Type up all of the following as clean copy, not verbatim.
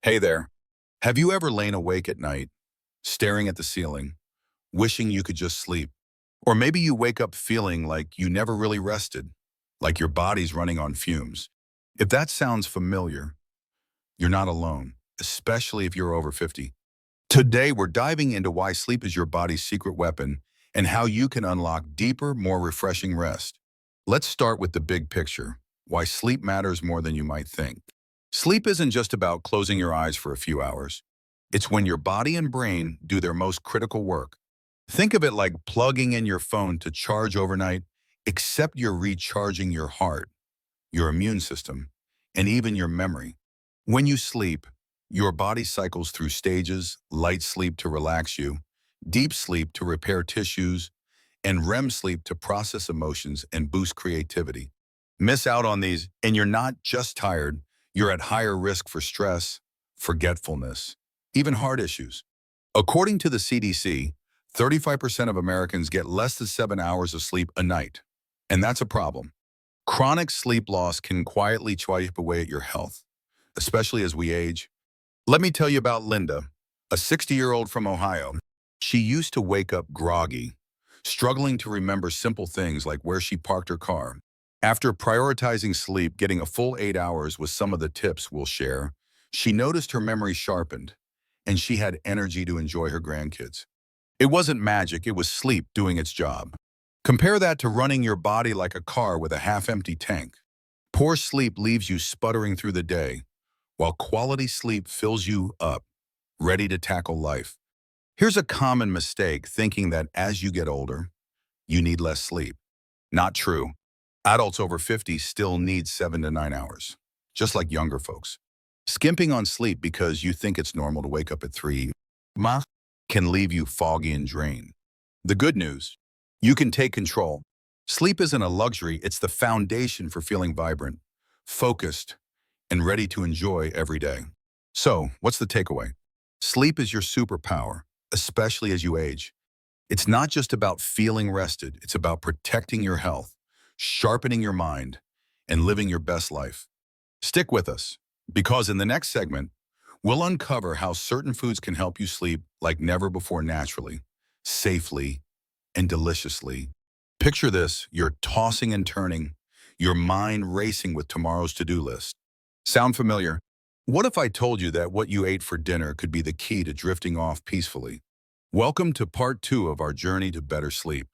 Hey there. Have you ever lain awake at night, staring at the ceiling, wishing you could just sleep? Or maybe you wake up feeling like you never really rested, like your body's running on fumes. If that sounds familiar, you're not alone, especially if you're over 50. Today, we're diving into why sleep is your body's secret weapon and how you can unlock deeper, more refreshing rest. Let's start with the big picture, why sleep matters more than you might think. Sleep isn't just about closing your eyes for a few hours. It's when your body and brain do their most critical work. Think of it like plugging in your phone to charge overnight, except you're recharging your heart, your immune system, and even your memory. When you sleep, your body cycles through stages: light sleep to relax you, deep sleep to repair tissues, and REM sleep to process emotions and boost creativity. Miss out on these, and you're not just tired, you're at higher risk for stress, forgetfulness, even heart issues. According to the CDC, 35% of Americans get less than 7 hours of sleep a night, and that's a problem. Chronic sleep loss can quietly chip away at your health, especially as we age. Let me tell you about Linda, a 60-year-old from Ohio. She used to wake up groggy, struggling to remember simple things like where she parked her car. After prioritizing sleep, getting a full 8 hours was some of the tips we'll share, she noticed her memory sharpened, and she had energy to enjoy her grandkids. It wasn't magic, it was sleep doing its job. Compare that to running your body like a car with a half-empty tank. Poor sleep leaves you sputtering through the day, while quality sleep fills you up, ready to tackle life. Here's a common mistake, thinking that as you get older, you need less sleep. Not true. Adults over 50 still need 7 to 9 hours, just like younger folks. Skimping on sleep because you think it's normal to wake up at 3 ma can leave you foggy and drained. The good news, you can take control. Sleep isn't a luxury, it's the foundation for feeling vibrant, focused, and ready to enjoy every day. So, what's the takeaway? Sleep is your superpower, especially as you age. It's not just about feeling rested, it's about protecting your health, sharpening your mind, and living your best life. Stick with us, because in the next segment, we'll uncover how certain foods can help you sleep like never before naturally, safely, and deliciously. Picture this: you're tossing and turning, your mind racing with tomorrow's to-do list. Sound familiar? What if I told you that what you ate for dinner could be the key to drifting off peacefully? Welcome to part 2 of our journey to better sleep.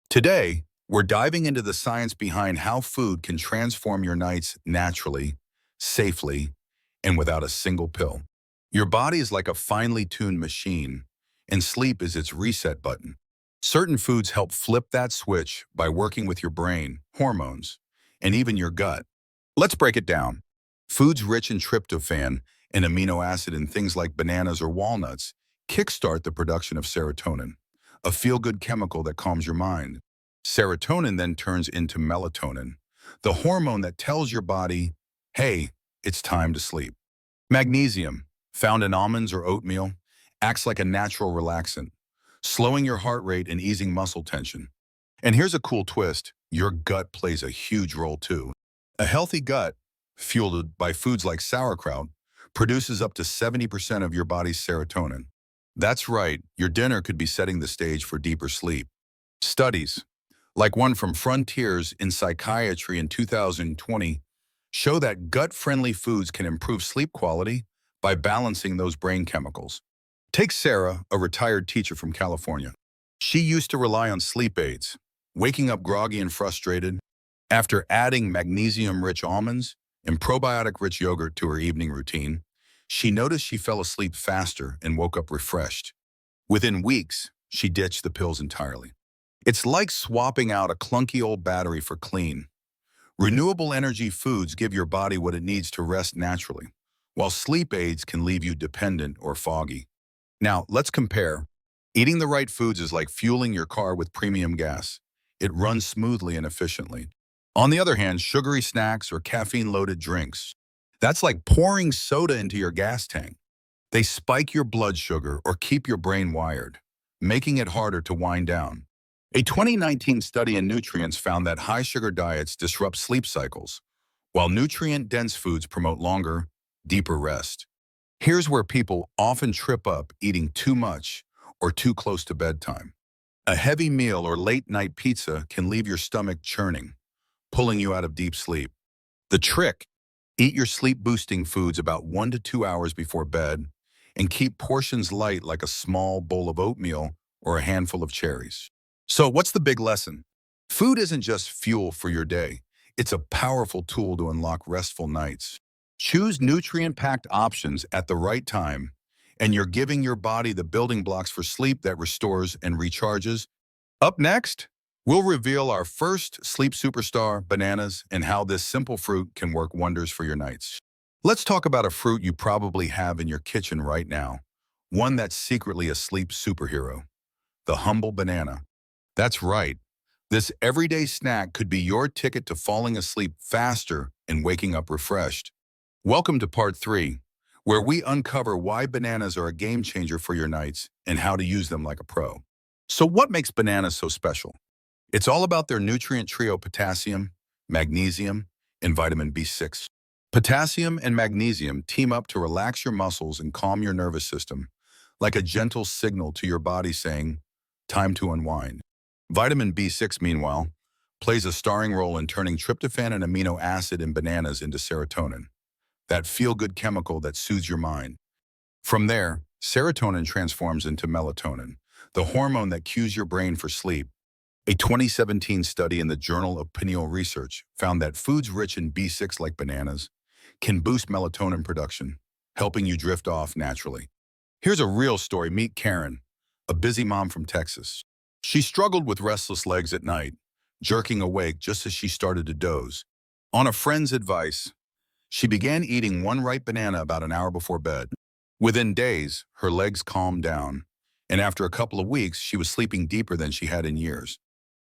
Today, we're diving into the science behind how food can transform your nights naturally, safely, and without a single pill. Your body is like a finely tuned machine, and sleep is its reset button. Certain foods help flip that switch by working with your brain, hormones, and even your gut. Let's break it down. Foods rich in tryptophan, an amino acid in things like bananas or walnuts, kickstart the production of serotonin, a feel-good chemical that calms your mind. Serotonin then turns into melatonin, the hormone that tells your body, hey, it's time to sleep. Magnesium, found in almonds or oatmeal, acts like a natural relaxant, slowing your heart rate and easing muscle tension. And here's a cool twist: your gut plays a huge role too. A healthy gut, fueled by foods like sauerkraut, produces up to 70% of your body's serotonin. That's right, your dinner could be setting the stage for deeper sleep. Studies, like one from Frontiers in Psychiatry in 2020, show that gut-friendly foods can improve sleep quality by balancing those brain chemicals. Take Sarah, a retired teacher from California. She used to rely on sleep aids, waking up groggy and frustrated. After adding magnesium-rich almonds and probiotic-rich yogurt to her evening routine, she noticed she fell asleep faster and woke up refreshed. Within weeks, she ditched the pills entirely. It's like swapping out a clunky old battery for clean, renewable energy foods give your body what it needs to rest naturally, while sleep aids can leave you dependent or foggy. Now, let's compare. Eating the right foods is like fueling your car with premium gas. It runs smoothly and efficiently. On the other hand, sugary snacks or caffeine-loaded drinks, that's like pouring soda into your gas tank. They spike your blood sugar or keep your brain wired, making it harder to wind down. A 2019 study in nutrients found that high-sugar diets disrupt sleep cycles, while nutrient-dense foods promote longer, deeper rest. Here's where people often trip up eating too much or too close to bedtime. A heavy meal or late-night pizza can leave your stomach churning, pulling you out of deep sleep. The trick: eat your sleep-boosting foods about 1 to 2 hours before bed and keep portions light like a small bowl of oatmeal or a handful of cherries. So what's the big lesson? Food isn't just fuel for your day. It's a powerful tool to unlock restful nights. Choose nutrient-packed options at the right time, and you're giving your body the building blocks for sleep that restores and recharges. Up next, we'll reveal our first sleep superstar, bananas, and how this simple fruit can work wonders for your nights. Let's talk about a fruit you probably have in your kitchen right now, one that's secretly a sleep superhero, the humble banana. That's right. This everyday snack could be your ticket to falling asleep faster and waking up refreshed. Welcome to part 3, where we uncover why bananas are a game changer for your nights and how to use them like a pro. So what makes bananas so special? It's all about their nutrient trio: potassium, magnesium, and vitamin B6. Potassium and magnesium team up to relax your muscles and calm your nervous system, like a gentle signal to your body saying, time to unwind. Vitamin B6, meanwhile, plays a starring role in turning tryptophan, an amino acid in bananas, into serotonin, that feel-good chemical that soothes your mind. From there, serotonin transforms into melatonin, the hormone that cues your brain for sleep. A 2017 study in the Journal of Pineal Research found that foods rich in B6 like bananas can boost melatonin production, helping you drift off naturally. Here's a real story. Meet Karen, a busy mom from Texas. She struggled with restless legs at night, jerking awake just as she started to doze. On a friend's advice, she began eating one ripe banana about an hour before bed. Within days, her legs calmed down, and after a couple of weeks, she was sleeping deeper than she had in years.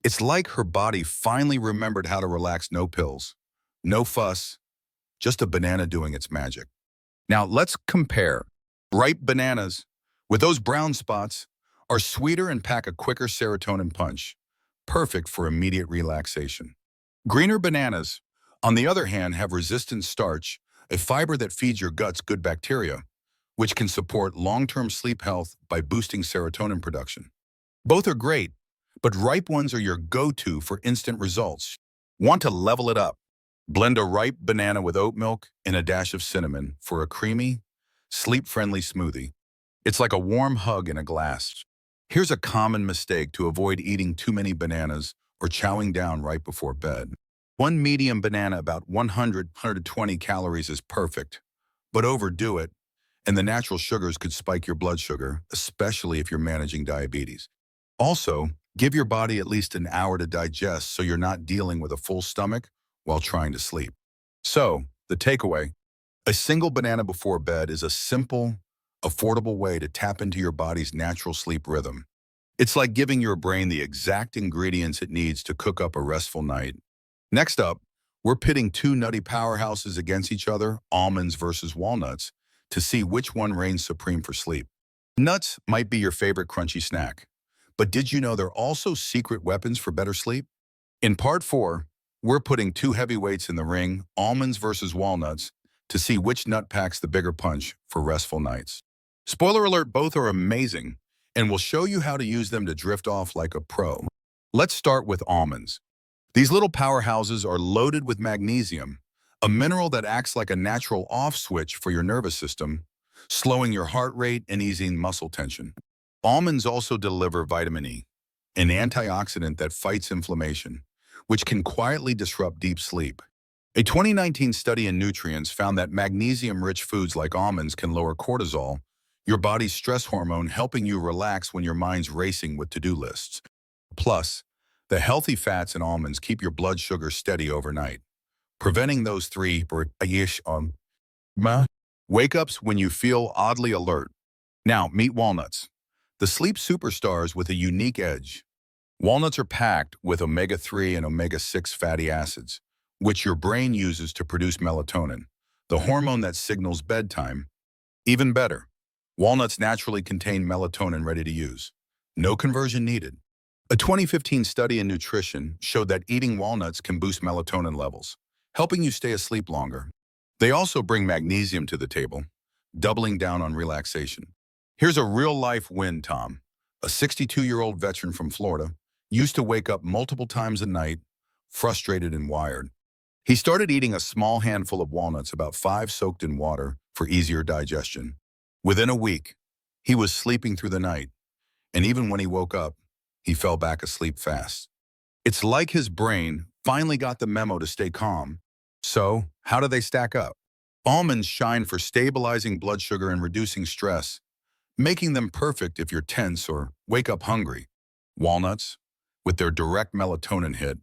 It's like her body finally remembered how to relax. No pills, no fuss, just a banana doing its magic. Now let's compare. Ripe bananas, with those brown spots, are sweeter and pack a quicker serotonin punch, perfect for immediate relaxation. Greener bananas, on the other hand, have resistant starch, a fiber that feeds your guts good bacteria, which can support long-term sleep health by boosting serotonin production. Both are great, but ripe ones are your go-to for instant results. Want to level it up? Blend a ripe banana with oat milk and a dash of cinnamon for a creamy, sleep-friendly smoothie. It's like a warm hug in a glass. Here's a common mistake to avoid eating too many bananas or chowing down right before bed. One medium banana, about 100–120 calories, is perfect, but overdo it, and the natural sugars could spike your blood sugar, especially if you're managing diabetes. Also, give your body at least an hour to digest so you're not dealing with a full stomach while trying to sleep. So, the takeaway: a single banana before bed is a simple, affordable way to tap into your body's natural sleep rhythm. It's like giving your brain the exact ingredients it needs to cook up a restful night. Next up, we're pitting two nutty powerhouses against each other, almonds versus walnuts, to see which one reigns supreme for sleep. Nuts might be your favorite crunchy snack, but did you know they're also secret weapons for better sleep? In part 4, we're putting two heavyweights in the ring, almonds versus walnuts, to see which nut packs the bigger punch for restful nights. Spoiler alert, both are amazing, and we'll show you how to use them to drift off like a pro. Let's start with almonds. These little powerhouses are loaded with magnesium, a mineral that acts like a natural off switch for your nervous system, slowing your heart rate and easing muscle tension. Almonds also deliver vitamin E, an antioxidant that fights inflammation, which can quietly disrupt deep sleep. A 2019 study in Nutrients found that magnesium-rich foods like almonds can lower cortisol, your body's stress hormone, helping you relax when your mind's racing with to-do lists. Plus, the healthy fats in almonds keep your blood sugar steady overnight, preventing those wake-ups when you feel oddly alert. Now, meet walnuts, the sleep superstars with a unique edge. Walnuts are packed with omega-3 and omega-6 fatty acids, which your brain uses to produce melatonin, the hormone that signals bedtime. Even better, walnuts naturally contain melatonin ready to use. No conversion needed. A 2015 study in nutrition showed that eating walnuts can boost melatonin levels, helping you stay asleep longer. They also bring magnesium to the table, doubling down on relaxation. Here's a real-life win, Tom. A 62-year-old veteran from Florida used to wake up multiple times a night, frustrated and wired. He started eating a small handful of walnuts, about 5 soaked in water, for easier digestion. Within a week, he was sleeping through the night, and even when he woke up, he fell back asleep fast. It's like his brain finally got the memo to stay calm. So, how do they stack up? Almonds shine for stabilizing blood sugar and reducing stress, making them perfect if you're tense or wake up hungry. Walnuts, with their direct melatonin hit,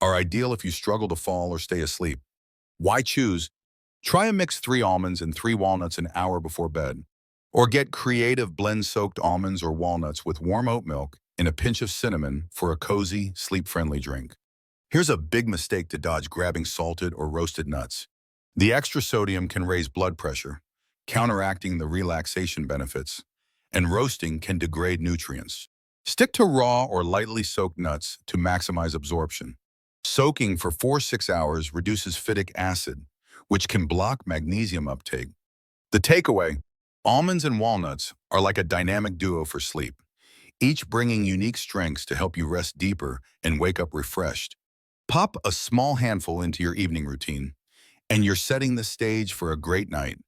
are ideal if you struggle to fall or stay asleep. Why choose? Try a mix 3 almonds and 3 walnuts an hour before bed. Or get creative blend-soaked almonds or walnuts with warm oat milk and a pinch of cinnamon for a cozy, sleep-friendly drink. Here's a big mistake to dodge: grabbing salted or roasted nuts. The extra sodium can raise blood pressure, counteracting the relaxation benefits, and roasting can degrade nutrients. Stick to raw or lightly soaked nuts to maximize absorption. Soaking for 4–6 hours reduces phytic acid, which can block magnesium uptake. The takeaway: almonds and walnuts are like a dynamic duo for sleep, each bringing unique strengths to help you rest deeper and wake up refreshed. Pop a small handful into your evening routine, and you're setting the stage for a great night.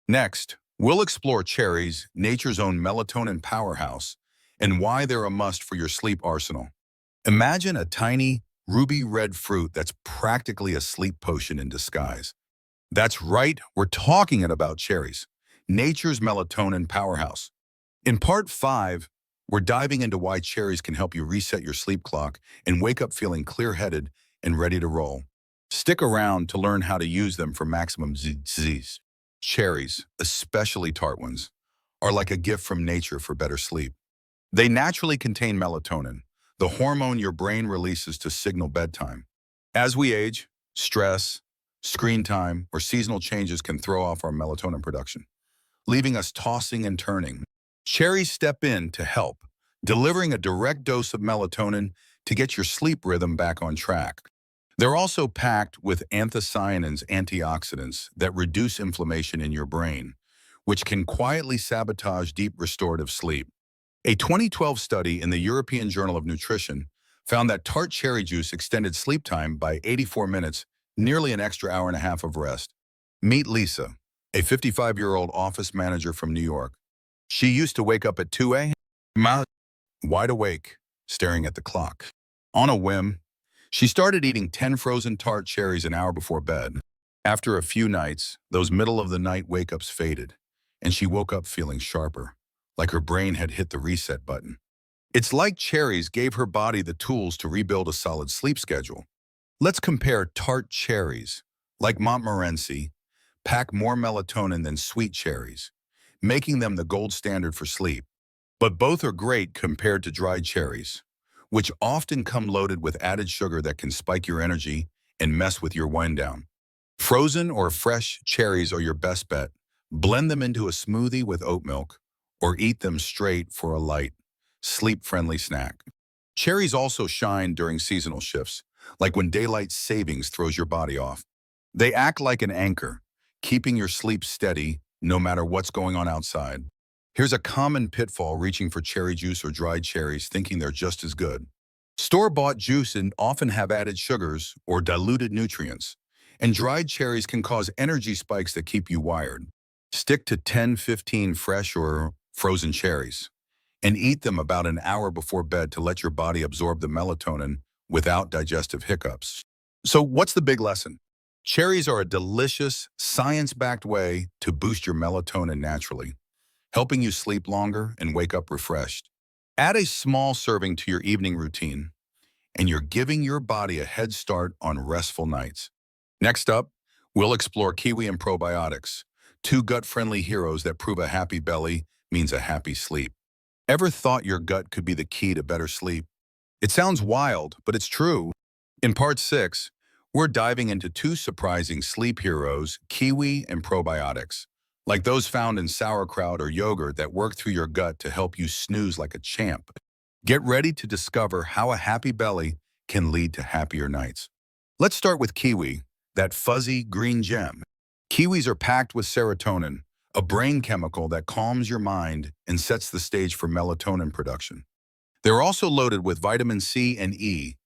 Next, we'll explore cherries, nature's own melatonin powerhouse, and why they're a must for your sleep arsenal. Imagine a tiny, ruby-red fruit that's practically a sleep potion in disguise. That's right, we're talking about cherries, nature's melatonin powerhouse. In Part 5, we're diving into why cherries can help you reset your sleep clock and wake up feeling clear-headed and ready to roll. Stick around to learn how to use them for maximum z's. Cherries, especially tart ones, are like a gift from nature for better sleep. They naturally contain melatonin, the hormone your brain releases to signal bedtime. As we age, stress, screen time, or seasonal changes can throw off our melatonin production, leaving us tossing and turning. Cherries step in to help, delivering a direct dose of melatonin to get your sleep rhythm back on track. They're also packed with anthocyanins, antioxidants that reduce inflammation in your brain, which can quietly sabotage deep restorative sleep. A 2012 study in the European Journal of Nutrition found that tart cherry juice extended sleep time by 84 minutes, nearly an extra hour and a half of rest. Meet Lisa, a 55-year-old office manager from New York. She used to wake up at 2 a.m., wide awake, staring at the clock. On a whim, she started eating 10 frozen tart cherries an hour before bed. After a few nights, those middle-of-the-night wake-ups faded, and she woke up feeling sharper, like her brain had hit the reset button. It's like cherries gave her body the tools to rebuild a solid sleep schedule. Let's compare tart cherries, like Montmorency, pack more melatonin than sweet cherries, making them the gold standard for sleep. But both are great compared to dried cherries, which often come loaded with added sugar that can spike your energy and mess with your wind down. Frozen or fresh cherries are your best bet. Blend them into a smoothie with oat milk, or eat them straight for a light, sleep-friendly snack. Cherries also shine during seasonal shifts, like when daylight savings throws your body off. They act like an anchor, keeping your sleep steady no matter what's going on outside. Here's a common pitfall reaching for cherry juice or dried cherries thinking they're just as good. Store-bought juice often have added sugars or diluted nutrients, and dried cherries can cause energy spikes that keep you wired. Stick to 10–15 fresh or frozen cherries, and eat them about an hour before bed to let your body absorb the melatonin without digestive hiccups. So what's the big lesson? Cherries are a delicious, science-backed way to boost your melatonin naturally, helping you sleep longer and wake up refreshed. Add a small serving to your evening routine, and you're giving your body a head start on restful nights. Next up, we'll explore Kiwi and Probiotics, 2 gut-friendly heroes that prove a happy belly means a happy sleep. Ever thought your gut could be the key to better sleep? It sounds wild, but it's true. In Part 6, we're diving into 2 surprising sleep heroes, Kiwi and Probiotics, like those found in sauerkraut or yogurt that work through your gut to help you snooze like a champ. Get ready to discover how a happy belly can lead to happier nights. Let's start with kiwi, that fuzzy green gem. Kiwis are packed with serotonin, a brain chemical that calms your mind and sets the stage for melatonin production. They're also loaded with vitamin C and E,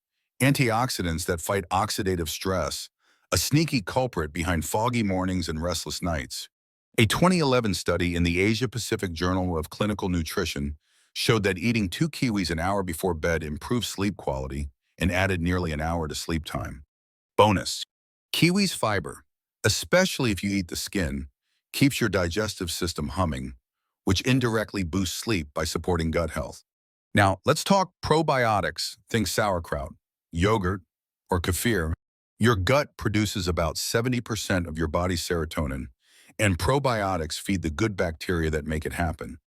antioxidants that fight oxidative stress, a sneaky culprit behind foggy mornings and restless nights. A 2011 study in the Asia-Pacific Journal of Clinical Nutrition showed that eating 2 kiwis an hour before bed improved sleep quality and added nearly an hour to sleep time. Bonus: kiwi's fiber, especially if you eat the skin, keeps your digestive system humming, which indirectly boosts sleep by supporting gut health. Now, let's talk probiotics. Think sauerkraut, yogurt, or kefir. Your gut produces about 70% of your body's serotonin, and probiotics feed the good bacteria that make it happen.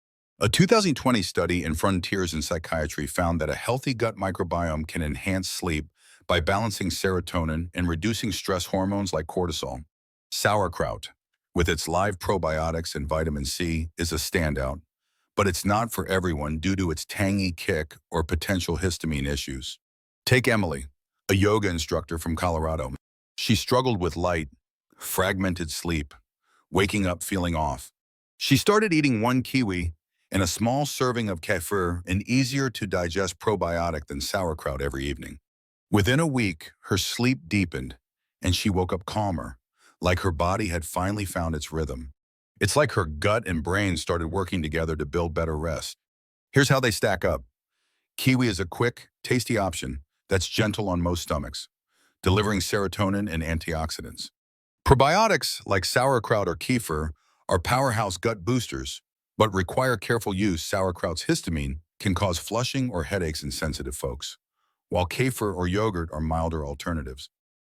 A 2020 study in Frontiers in Psychiatry found that a healthy gut microbiome can enhance sleep by balancing serotonin and reducing stress hormones like cortisol. Sauerkraut, with its live probiotics and vitamin C, is a standout, but it's not for everyone due to its tangy kick or potential histamine issues. Take Emily, a yoga instructor from Colorado. She struggled with light, fragmented sleep, waking up feeling off. She started eating 1 kiwi and a small serving of kefir, an easier-to-digest probiotic than sauerkraut, every evening. Within a week, her sleep deepened, and she woke up calmer, like her body had finally found its rhythm. It's like her gut and brain started working together to build better rest. Here's how they stack up. Kiwi is a quick, tasty option that's gentle on most stomachs, delivering serotonin and antioxidants. Probiotics like sauerkraut or kefir are powerhouse gut boosters, but require careful use. Sauerkraut's histamine can cause flushing or headaches in sensitive folks, while kefir or yogurt are milder alternatives.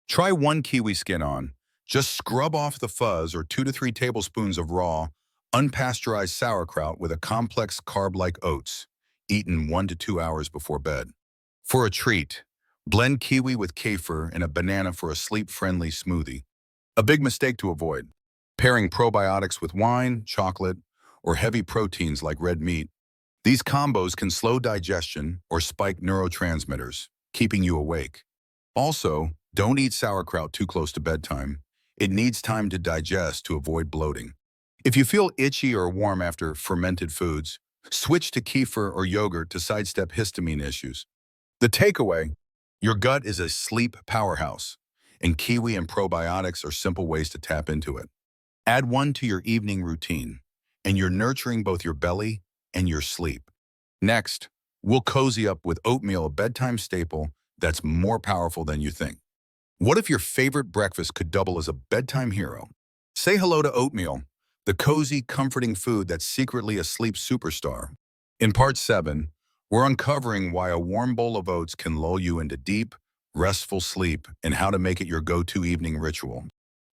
Try 1 kiwi skin on. Just scrub off the fuzz or 2 to 3 tablespoons of raw, unpasteurized sauerkraut with a complex carb like oats, eaten 1 to 2 hours before bed. For a treat, blend kiwi with kefir and a banana for a sleep-friendly smoothie. A big mistake to avoid: pairing probiotics with wine, chocolate, or heavy proteins like red meat. These combos can slow digestion or spike neurotransmitters, keeping you awake. Also, don't eat sauerkraut too close to bedtime. It needs time to digest to avoid bloating. If you feel itchy or warm after fermented foods, switch to kefir or yogurt to sidestep histamine issues. The takeaway: your gut is a sleep powerhouse, and kiwi and probiotics are simple ways to tap into it. Add one to your evening routine, and you're nurturing both your belly and your sleep. Next, we'll cozy up with oatmeal, a bedtime staple that's more powerful than you think. What if your favorite breakfast could double as a bedtime hero? Say hello to oatmeal, the cozy, comforting food that's secretly a sleep superstar. In Part 7, we're uncovering why a warm bowl of oats can lull you into deep, restful sleep and how to make it your go-to evening ritual.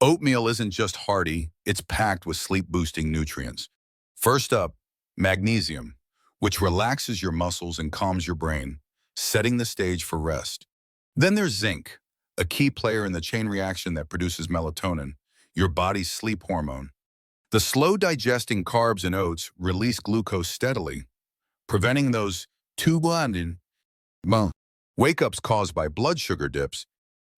Oatmeal isn't just hearty, it's packed with sleep-boosting nutrients. First up, magnesium, which relaxes your muscles and calms your brain, setting the stage for rest. Then there's zinc, a key player in the chain reaction that produces melatonin, your body's sleep hormone. The slow-digesting carbs in oats release glucose steadily, preventing those two-blended wake-ups caused by blood sugar dips.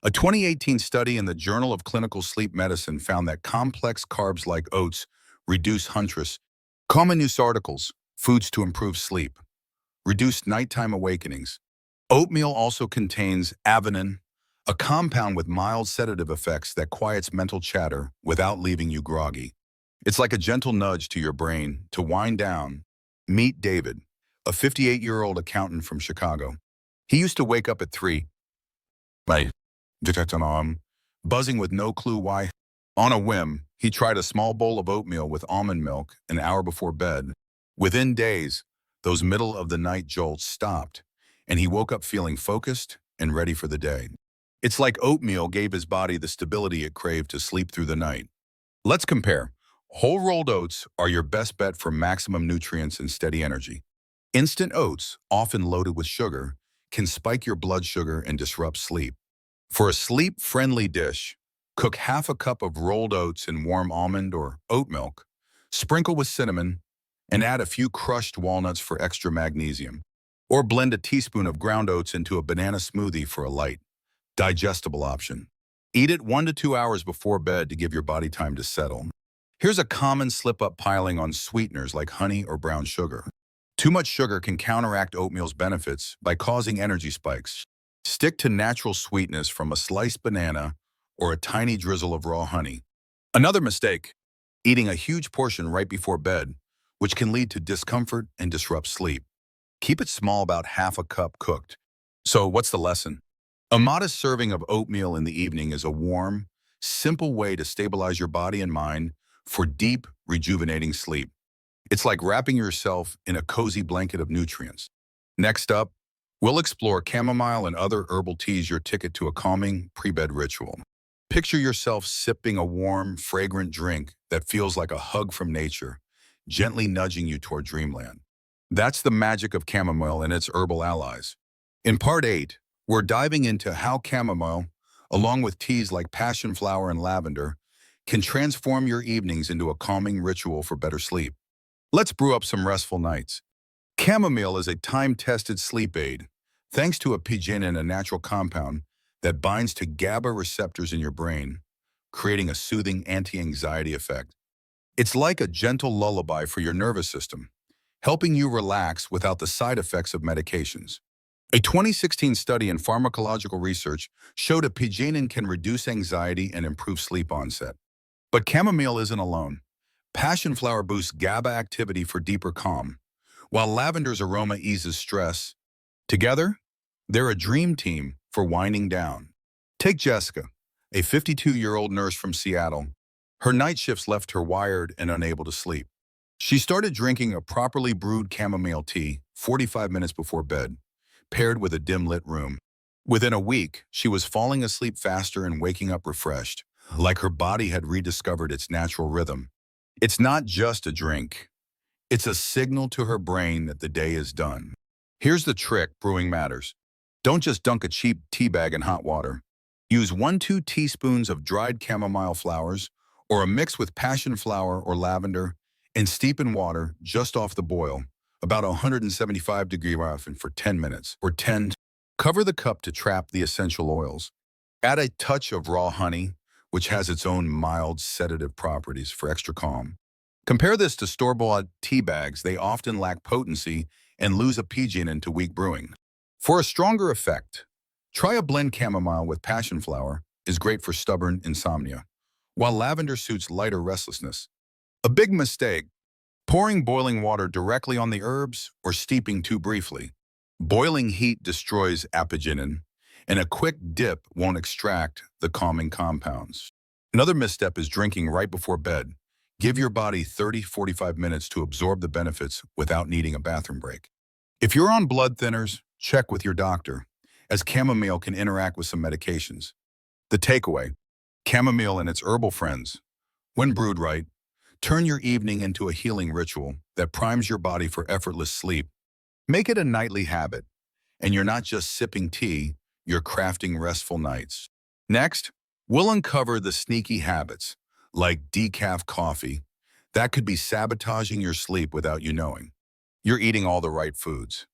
A 2018 study in the Journal of Clinical Sleep Medicine found that complex carbs like oats reduce huntress. Common news articles: foods to improve sleep, reduce nighttime awakenings. Oatmeal also contains avenin, a compound with mild sedative effects that quiets mental chatter without leaving you groggy. It's like a gentle nudge to your brain to wind down. Meet David, a 58-year-old accountant from Chicago. He used to wake up at 3, buzzing with no clue why. On a whim, he tried a small bowl of oatmeal with almond milk an hour before bed. Within days, those middle-of-the-night jolts stopped, and he woke up feeling focused and ready for the day. It's like oatmeal gave his body the stability it craved to sleep through the night. Let's compare. Whole rolled oats are your best bet for maximum nutrients and steady energy. Instant oats, often loaded with sugar, can spike your blood sugar and disrupt sleep. For a sleep-friendly dish, cook half a cup of rolled oats in warm almond or oat milk, sprinkle with cinnamon, and add a few crushed walnuts for extra magnesium. Or blend a teaspoon of ground oats into a banana smoothie for a light, digestible option. Eat it 1 to 2 hours before bed to give your body time to settle. Here's a common slip-up piling on sweeteners like honey or brown sugar. Too much sugar can counteract oatmeal's benefits by causing energy spikes. Stick to natural sweetness from a sliced banana or a tiny drizzle of raw honey. Another mistake, eating a huge portion right before bed, which can lead to discomfort and disrupt sleep. Keep it small, about half a cup cooked. So what's the lesson? A modest serving of oatmeal in the evening is a warm, simple way to stabilize your body and mind for deep, rejuvenating sleep. It's like wrapping yourself in a cozy blanket of nutrients. Next up, we'll explore chamomile and other herbal teas, your ticket to a calming pre-bed ritual. Picture yourself sipping a warm, fragrant drink that feels like a hug from nature, gently nudging you toward dreamland. That's the magic of chamomile and its herbal allies. In Part 8, we're diving into how chamomile, along with teas like passion flower and lavender, can transform your evenings into a calming ritual for better sleep. Let's brew up some restful nights. Chamomile is a time-tested sleep aid, thanks to a pigenin, a natural compound that binds to GABA receptors in your brain, creating a soothing anti-anxiety effect. It's like a gentle lullaby for your nervous system, helping you relax without the side effects of medications. A 2016 study in pharmacological research showed a pigenin can reduce anxiety and improve sleep onset. But chamomile isn't alone. Passion flower boosts GABA activity for deeper calm, while lavender's aroma eases stress. Together, they're a dream team for winding down. Take Jessica, a 52-year-old nurse from Seattle. Her night shifts left her wired and unable to sleep. She started drinking a properly brewed chamomile tea 45 minutes before bed, paired with a dim-lit room. Within a week, she was falling asleep faster and waking up refreshed, like her body had rediscovered its natural rhythm. It's not just a drink. It's a signal to her brain that the day is done. Here's the trick: brewing matters. Don't just dunk a cheap tea bag in hot water. Use 1–2 teaspoons of dried chamomile flowers or a mix with passion flower or lavender and steep in water just off the boil, about 175-degree oven for 10 minutes or 10. Cover the cup to trap the essential oils. Add a touch of raw honey, which has its own mild sedative properties for extra calm. Compare this to store-bought tea bags. They often lack potency and lose a pigeon into weak brewing. For a stronger effect, try a blend. Chamomile with passion flower is great for stubborn insomnia, while lavender suits lighter restlessness. A big mistake: pouring boiling water directly on the herbs or steeping too briefly. Boiling heat destroys apigenin, and a quick dip won't extract the calming compounds. Another misstep is drinking right before bed. Give your body 30–45 minutes to absorb the benefits without needing a bathroom break. If you're on blood thinners, check with your doctor, as chamomile can interact with some medications. The takeaway: chamomile and its herbal friends, when brewed right, turn your evening into a healing ritual that primes your body for effortless sleep. Make it a nightly habit, and you're not just sipping tea, you're crafting restful nights. Next, we'll uncover the sneaky habits, like decaf coffee, that could be sabotaging your sleep without you knowing. You're eating all the right foods: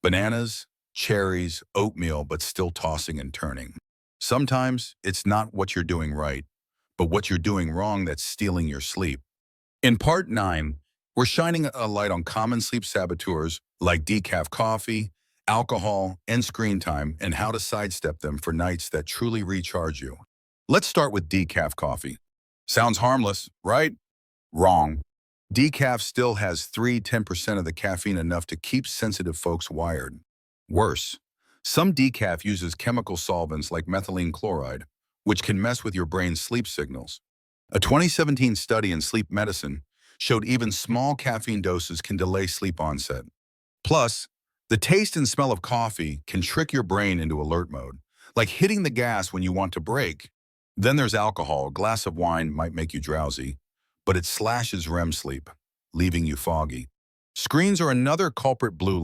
bananas, cherries, oatmeal, but still tossing and turning. Sometimes it's not what you're doing right, but what you're doing wrong that's stealing your sleep. In Part 9, we're shining a light on common sleep saboteurs like decaf coffee, alcohol, and screen time, and how to sidestep them for nights that truly recharge you. Let's start with decaf coffee. Sounds harmless, right? Wrong. Decaf still has 10% of the caffeine, enough to keep sensitive folks wired. Worse, some decaf uses chemical solvents like methylene chloride, which can mess with your brain's sleep signals. A 2017 study in sleep medicine showed even small caffeine doses can delay sleep onset. Plus, the taste and smell of coffee can trick your brain into alert mode, like hitting the gas when you want to brake. Then there's alcohol. A glass of wine might make you drowsy, but it slashes REM sleep, leaving you foggy. Screens are another culprit. Blue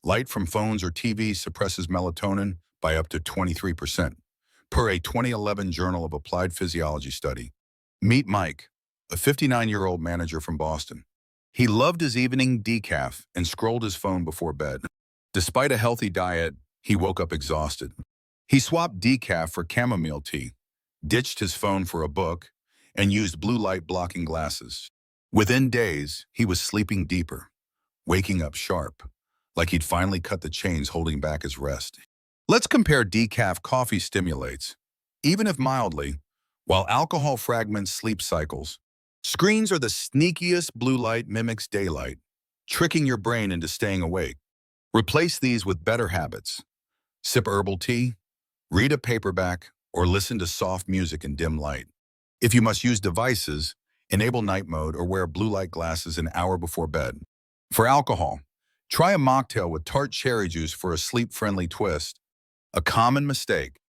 light from phones or TVs suppresses melatonin by up to 23%, per a 2011 Journal of Applied Physiology study. Meet Mike, a 59-year-old manager from Boston. He loved his evening decaf and scrolled his phone before bed. Despite a healthy diet, he woke up exhausted. He swapped decaf for chamomile tea, ditched his phone for a book, and used blue light blocking glasses. Within days, he was sleeping deeper, waking up sharp, like he'd finally cut the chains holding back his rest. Let's compare decaf coffee stimulates, even if mildly, while alcohol fragments sleep cycles. Screens are the sneakiest blue light mimics daylight, tricking your brain into staying awake. Replace these with better habits. Sip herbal tea, read a paperback, or listen to soft music in dim light. If you must use devices, enable night mode or wear blue light glasses an hour before bed. For alcohol, try a mocktail with tart cherry juice for a sleep-friendly twist. A common mistake,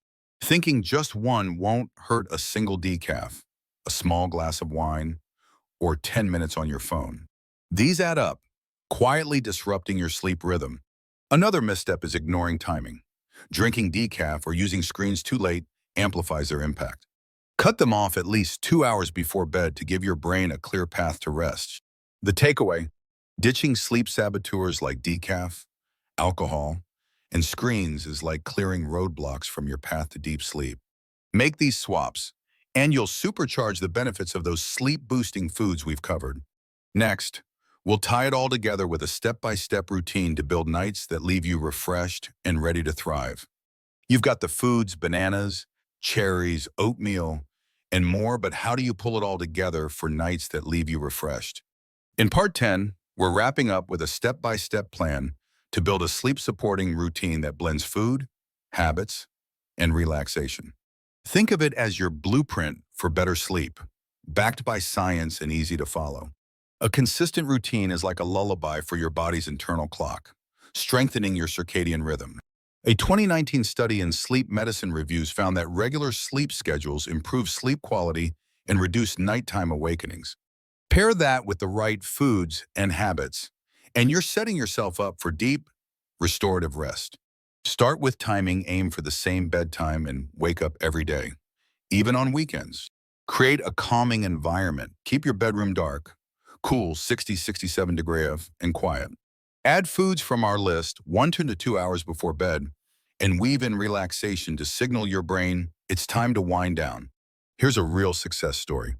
thinking just one won't hurt a single decaf, a small glass of wine, or 10 minutes on your phone. These add up, quietly disrupting your sleep rhythm. Another misstep is ignoring timing. Drinking decaf or using screens too late amplifies their impact. Cut them off at least 2 hours before bed to give your brain a clear path to rest. The takeaway, ditching sleep saboteurs like decaf, alcohol, and screens is like clearing roadblocks from your path to deep sleep. Make these swaps, and you'll supercharge the benefits of those sleep-boosting foods we've covered. Next, we'll tie it all together with a step-by-step routine to build nights that leave you refreshed and ready to thrive. You've got the foods, bananas, cherries, oatmeal, and more, but how do you pull it all together for nights that leave you refreshed? In part 10, we're wrapping up with a step-by-step plan to build a sleep-supporting routine that blends food, habits, and relaxation. Think of it as your blueprint for better sleep, backed by science and easy to follow. A consistent routine is like a lullaby for your body's internal clock, strengthening your circadian rhythm. A 2019 study in sleep medicine reviews found that regular sleep schedules improve sleep quality and reduce nighttime awakenings. Pair that with the right foods and habits, and you're setting yourself up for deep, restorative rest. Start with timing, aim for the same bedtime, and wake up every day, even on weekends. Create a calming environment. Keep your bedroom dark, cool 60-67 degrees, and quiet. Add foods from our list 1 to 2 hours before bed, and weave in relaxation to signal your brain it's time to wind down. Here's a real success story.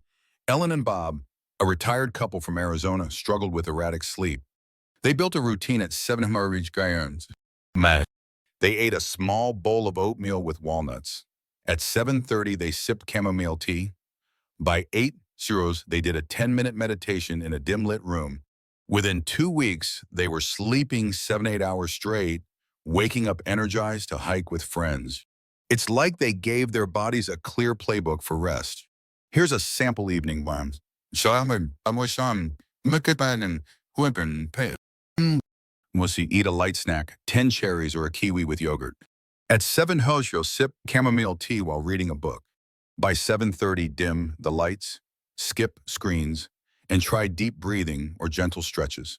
Ellen and Bob, a retired couple from Arizona, struggled with erratic sleep. They built a routine at 700 grams. They ate a small bowl of oatmeal with walnuts. At 7:30, they sipped chamomile tea. By 8:00, they did a 10-minute meditation in a dim-lit room. Within 2 weeks, they were sleeping 7-8 hours straight, waking up energized to hike with friends. It's like they gave their bodies a clear playbook for rest. Here's a sample evening one. Eat a light snack, 10 cherries or a kiwi with yogurt. At 7:00, sip chamomile tea while reading a book. By 7:30, dim the lights, skip screens, and try deep breathing or gentle stretches.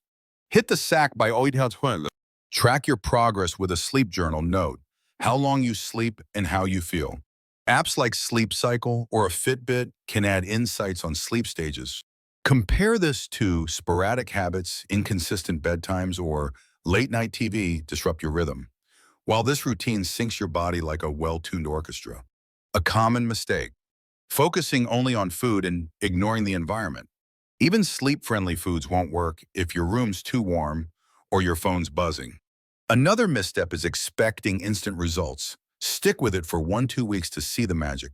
Hit the sack by 8:00. Track your progress with a sleep journal. Note how long you sleep and how you feel. Apps like Sleep Cycle or a Fitbit can add insights on sleep stages. Compare this to sporadic habits, inconsistent bedtimes, or late-night TV disrupt your rhythm. While this routine syncs your body like a well-tuned orchestra. A common mistake, focusing only on food and ignoring the environment. Even sleep-friendly foods won't work if your room's too warm or your phone's buzzing. Another misstep is expecting instant results. Stick with it for 1-2 weeks to see the magic.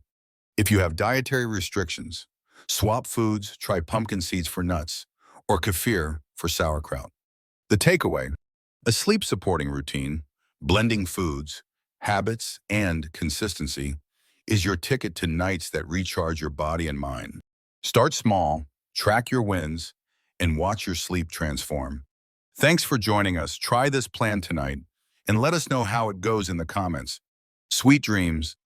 If you have dietary restrictions, swap foods, try pumpkin seeds for nuts, or kefir for sauerkraut. The takeaway, a sleep-supporting routine, blending foods, habits, and consistency is your ticket to nights that recharge your body and mind. Start small, track your wins, and watch your sleep transform. Thanks for joining us. Try this plan tonight and let us know how it goes in the comments. Sweet dreams.